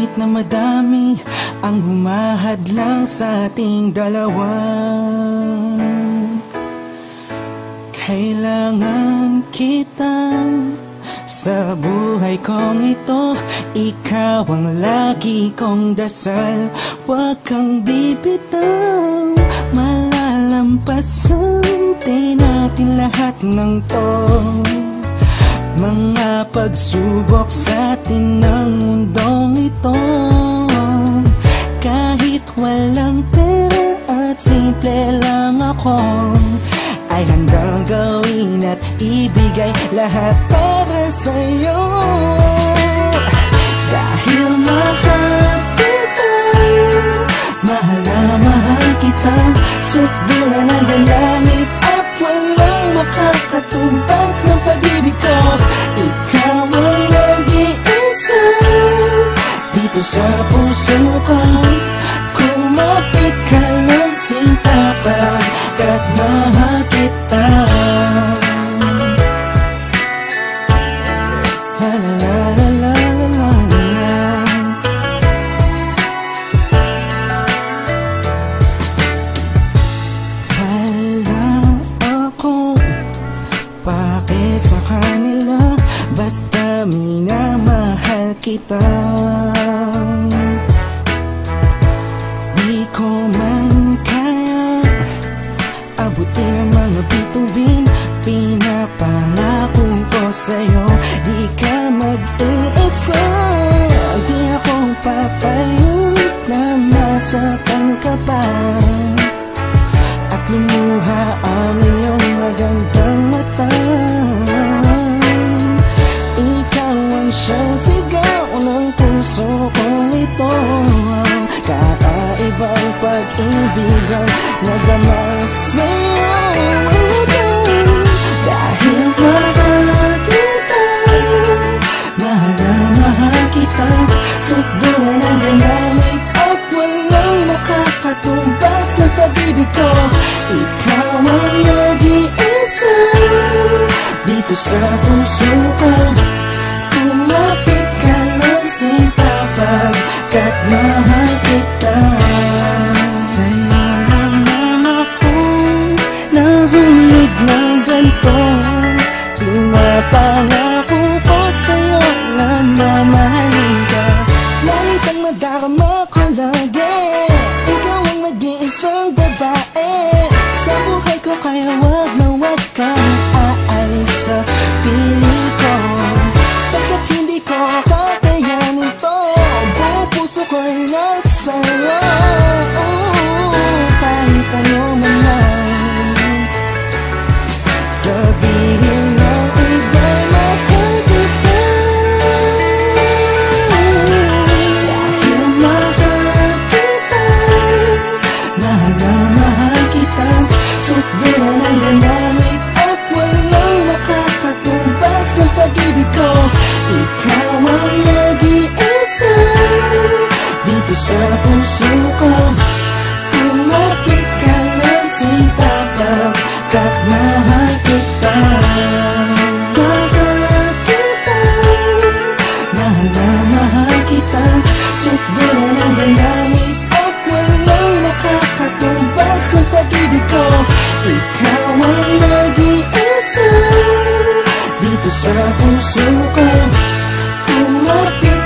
Kahit na madami ang humahadlang sa ating dalawa, kailangan kita sa buhay kong ito. Ikaw ang lagi kong dasal, huwag kang bibitaw. Malalampasan din natin lahat ng to, mga pagsubok sa atin ng mundong ito. Kahit walang pera at simple lang ako, ay handang gawin at ibigay lahat para sa'yo. Dahil mahal kita, mahal na mahal kita, sukdulan ng langit at walang makakatumbas ng pag-ibig ko. Ikaw ang nag-iisa dito sa puso ko. Kumapit ka ng sinta pagkat mahal kita. La la la la la la la. Hala ako pake sa kanila, basta minamahal kita. Di ko man kaya abutin ang mga bituin, pinapangako ko sa'yo, di ka mag-iisa. Di ako papayag na masaktan ka pa at lumuha ang iyong magandang mata. Ikaw ang siyang sigaw ng puso kong ito, kakaibang pag-ibig ang nadama sa'yo. Dahil mahal kita, mahal na mahal kita, sukdulan ang langit at walang makakatumbas ng pag-ibig ko. Ikaw ang nag-iisa dito sa puso ko. Kumapit ka ng sinta pagkat mahal kita. Sa'yo naman ako'y nahulog ng ganito, pinapangako ko sa'yo na mamahalin ka. Kahit ang madarama ko lagi, ikaw ang mag-iisang babae sa buhay ko, kaya wag na wag kang aalis sa piling ko. Pagkat hindi ko kakayanin to, buong puso ko'y nasa'yo. Kahit ano man lang sabihin ng iba, mahal kita. Dahil mahal kita, mahal na mahal kita, sukdulan ang langit at walang makakatumbas ng pag-ibig ko. Ikaw ang nag-iisa. dito sa puso ko. Kumapit ka ng sinta pagkat mahal kita. Mahal kita, mahal na mahal kita. Sukdulan ang langit at walang makakatumbas ng pag-ibig ko. Ikaw ang nag-iisa dito sa puso ko. Kumapit